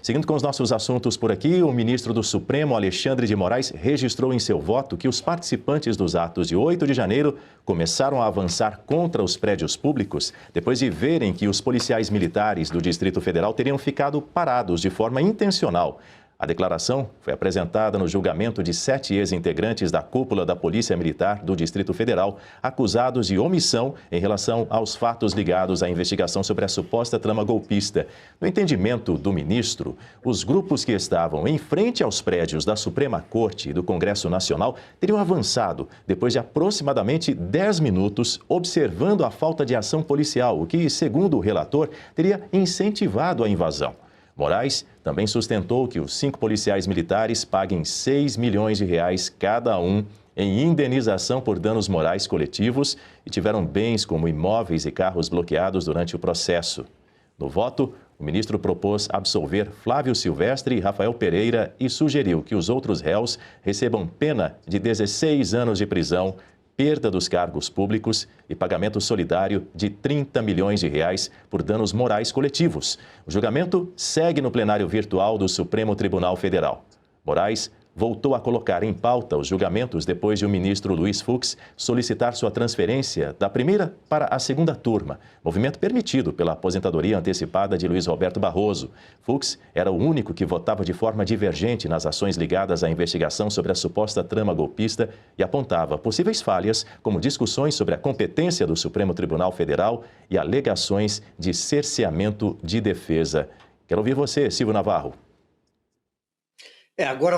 Seguindo com os nossos assuntos por aqui, o ministro do Supremo, Alexandre de Moraes, registrou em seu voto que os participantes dos atos de 8 de janeiro começaram a avançar contra os prédios públicos depois de verem que os policiais militares do Distrito Federal teriam ficado parados de forma intencional. A declaração foi apresentada no julgamento de 7 ex-integrantes da cúpula da Polícia Militar do Distrito Federal, acusados de omissão em relação aos fatos ligados à investigação sobre a suposta trama golpista. No entendimento do ministro, os grupos que estavam em frente aos prédios da Suprema Corte e do Congresso Nacional teriam avançado depois de aproximadamente 10 minutos observando a falta de ação policial, o que, segundo o relator, teria incentivado a invasão. Moraes também sustentou que os 5 policiais militares paguem R$6 milhões cada um em indenização por danos morais coletivos e tiveram bens como imóveis e carros bloqueados durante o processo. No voto, o ministro propôs absolver Flávio Silvestre e Rafael Pereira e sugeriu que os outros réus recebam pena de 16 anos de prisão, perda dos cargos públicos e pagamento solidário de R$30 milhões por danos morais coletivos. O julgamento segue no plenário virtual do Supremo Tribunal Federal. Moraes voltou a colocar em pauta os julgamentos depois de o ministro Luiz Fux solicitar sua transferência da primeira para a segunda turma, movimento permitido pela aposentadoria antecipada de Luiz Roberto Barroso. Fux era o único que votava de forma divergente nas ações ligadas à investigação sobre a suposta trama golpista e apontava possíveis falhas, como discussões sobre a competência do Supremo Tribunal Federal e alegações de cerceamento de defesa. Quero ouvir você, Silvio Navarro. Agora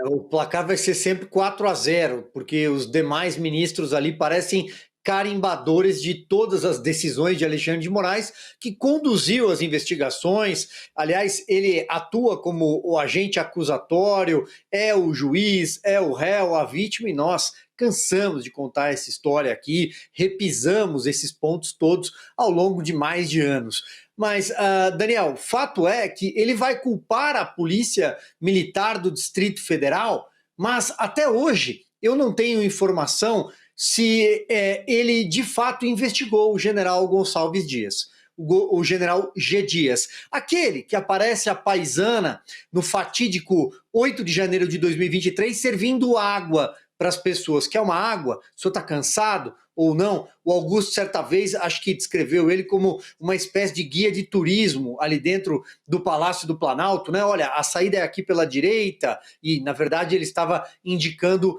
o placar vai ser sempre 4-0, porque os demais ministros ali parecem carimbadores de todas as decisões de Alexandre de Moraes, que conduziu as investigações. Aliás, ele atua como o agente acusatório, é o juiz, é o réu, a vítima, e nós cansamos de contar essa história aqui, repisamos esses pontos todos ao longo de mais de anos. Mas, Daniel, fato é que ele vai culpar a Polícia Militar do Distrito Federal, mas até hoje eu não tenho informação se ele de fato investigou o general Gonçalves Dias, o general G. Dias, aquele que aparece a paisana no fatídico 8 de janeiro de 2023 servindo água para as pessoas. Quer uma água? O senhor está cansado ou não? O Augusto, certa vez, acho que descreveu ele como uma espécie de guia de turismo ali dentro do Palácio do Planalto, né? Olha, a saída é aqui pela direita, e, na verdade, ele estava indicando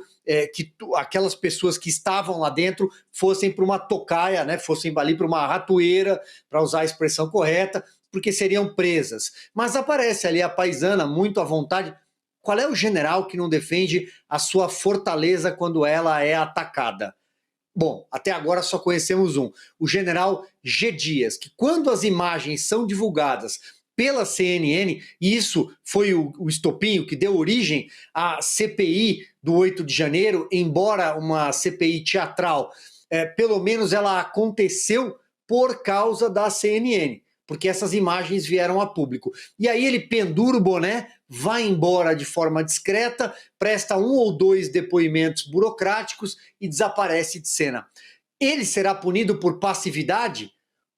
que aquelas pessoas que estavam lá dentro fossem para uma tocaia, né? Fossem ali para uma ratoeira, para usar a expressão correta, porque seriam presas. Mas aparece ali a paisana, muito à vontade. Qual é o general que não defende a sua fortaleza quando ela é atacada? Bom, até agora só conhecemos um, o general G. Dias, que quando as imagens são divulgadas pela CNN, e isso foi o estopinho que deu origem à CPI do 8 de janeiro, embora uma CPI teatral, pelo menos ela aconteceu por causa da CNN, porque essas imagens vieram a público. E aí ele pendura o boné, vai embora de forma discreta, presta 1 ou 2 depoimentos burocráticos e desaparece de cena. Ele será punido por passividade?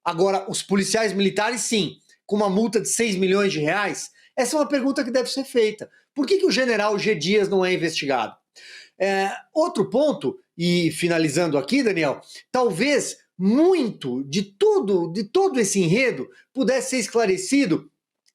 Agora, os policiais militares, sim, com uma multa de R$6 milhões? Essa é uma pergunta que deve ser feita. Por que o general G. Dias não é investigado? Outro ponto, e finalizando aqui, Daniel, talvez muito de todo esse enredo pudesse ser esclarecido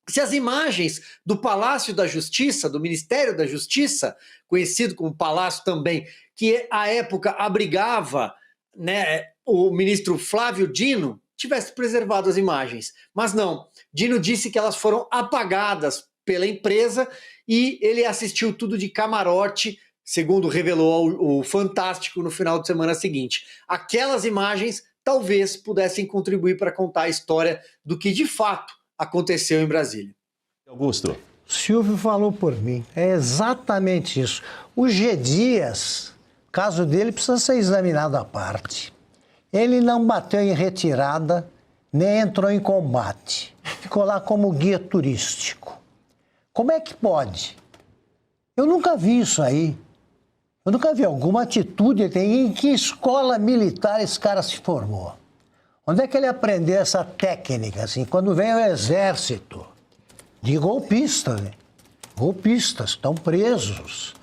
se as imagens do Palácio da Justiça, do Ministério da Justiça, conhecido como Palácio também, que à época abrigava, né, o ministro Flávio Dino, tivesse preservado as imagens. Mas não, Dino disse que elas foram apagadas pela empresa e ele assistiu tudo de camarote, segundo revelou o Fantástico no final de semana seguinte. Aquelas imagens talvez pudessem contribuir para contar a história do que de fato aconteceu em Brasília. Augusto. Silvio falou por mim, é exatamente isso. O G. Dias, o caso dele precisa ser examinado à parte. Ele não bateu em retirada, nem entrou em combate. Ficou lá como guia turístico. Como é que pode? Eu nunca vi isso aí. Eu nunca vi alguma atitude. Em que escola militar esse cara se formou? Onde é que ele aprendeu essa técnica, assim, quando vem o exército? de golpistas, né? Golpistas estão presos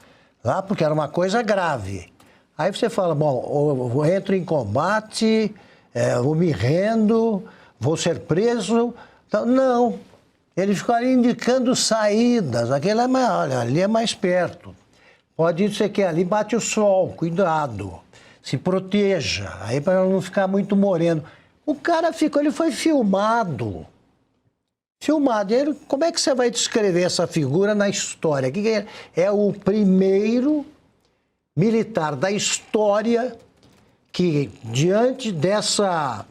lá porque era uma coisa grave. Aí você fala, bom, eu entro em combate, eu me rendo, vou ser preso. Então, não, eles ficaram indicando saídas. Aquele olha, ali é mais perto. Pode ir, você quer, ali bate o sol, cuidado, se proteja, aí para não ficar muito moreno. O cara ficou, ele foi filmado. Filmado. Ele, como é que você vai descrever essa figura na história? Que é o primeiro militar da história que, diante dessa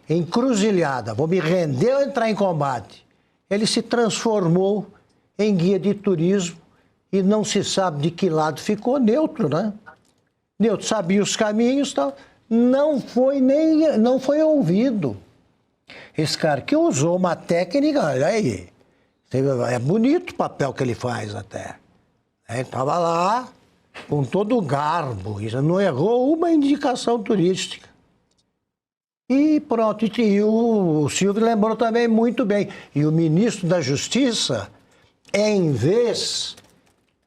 encruzilhada, vou me render ou entrar em combate, ele se transformou em guia de turismo e não se sabe de que lado ficou, neutro, né? Neutro, sabia os caminhos e tal. Não foi ouvido. Esse cara que usou uma técnica, olha aí, é bonito o papel que ele faz até. Ele estava lá com todo o garbo, não errou uma indicação turística. E pronto, e o Silvio lembrou também muito bem. E o ministro da Justiça, em vez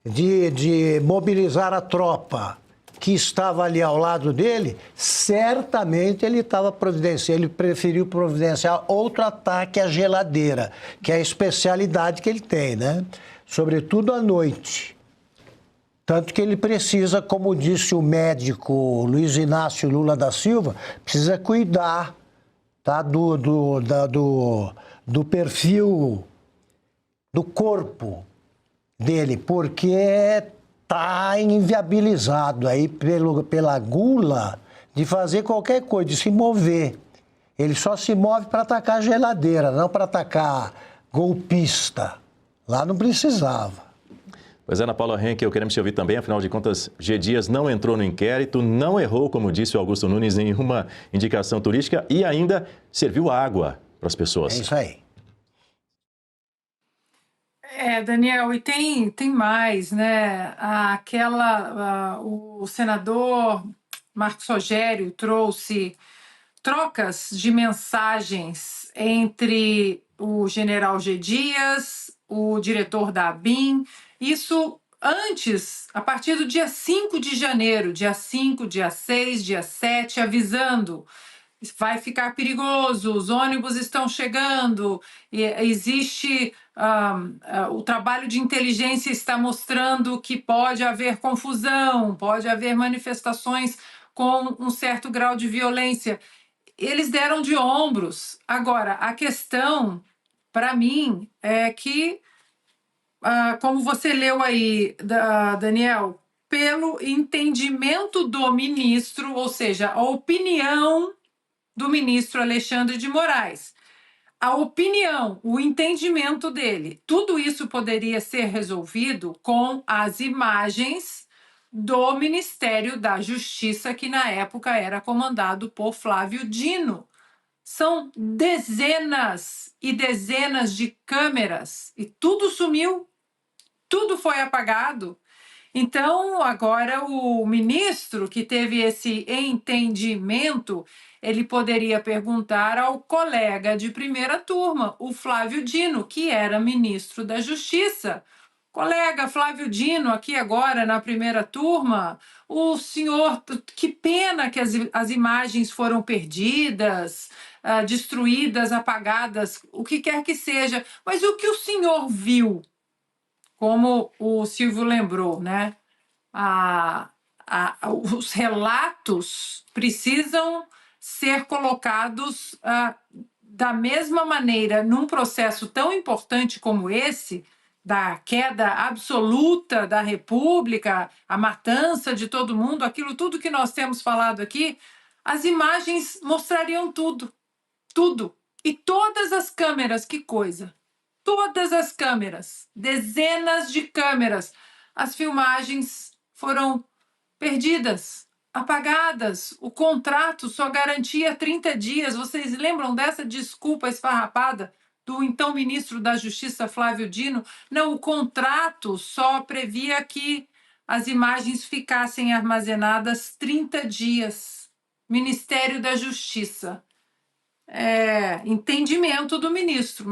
de mobilizar a tropa que estava ali ao lado dele, certamente ele preferiu providenciar outro ataque à geladeira, que é a especialidade que ele tem, né? Sobretudo à noite. Tanto que ele precisa, como disse o médico Luiz Inácio Lula da Silva, precisa cuidar, tá, do perfil do corpo dele, porque está inviabilizado aí pela gula de fazer qualquer coisa, de se mover. Ele só se move para atacar a geladeira, não para atacar golpista. Lá não precisava. Pois é, Ana Paula Henkel, queremos te ouvir também. Afinal de contas, G. Dias não entrou no inquérito, não errou, como disse o Augusto Nunes, nenhuma indicação turística e ainda serviu água para as pessoas. É isso aí. Daniel, e tem mais, né? O senador Marcos Rogério trouxe trocas de mensagens entre o general G. Dias, o diretor da ABIN, isso antes, a partir do dia 5 de janeiro, dia 5, dia 6, dia 7, avisando: vai ficar perigoso, os ônibus estão chegando, e existe o trabalho de inteligência está mostrando que pode haver confusão, pode haver manifestações com um certo grau de violência. Eles deram de ombros. Agora, a questão, para mim, é que, como você leu aí, Daniel, pelo entendimento do ministro, ou seja, a opinião do ministro Alexandre de Moraes, a opinião, o entendimento dele, tudo isso poderia ser resolvido com as imagens do Ministério da Justiça, que na época era comandado por Flávio Dino. São dezenas e dezenas de câmeras e tudo sumiu, tudo foi apagado. Então, agora o ministro que teve esse entendimento, ele poderia perguntar ao colega de primeira turma, o Flávio Dino, que era ministro da Justiça. Colega Flávio Dino, aqui agora na primeira turma, o senhor, que pena que as imagens foram perdidas, destruídas, apagadas, o que quer que seja, mas o que o senhor viu? Como o Silvio lembrou, né? Os relatos precisam ser colocados da mesma maneira num processo tão importante como esse, da queda absoluta da República, a matança de todo mundo, aquilo tudo que nós temos falado aqui, as imagens mostrariam tudo, tudo. E todas as câmeras, que coisa! Todas as câmeras, dezenas de câmeras, as filmagens foram perdidas, apagadas. O contrato só garantia 30 dias. Vocês lembram dessa desculpa esfarrapada do então ministro da Justiça, Flávio Dino? Não, o contrato só previa que as imagens ficassem armazenadas 30 dias. Ministério da Justiça. Entendimento do ministro.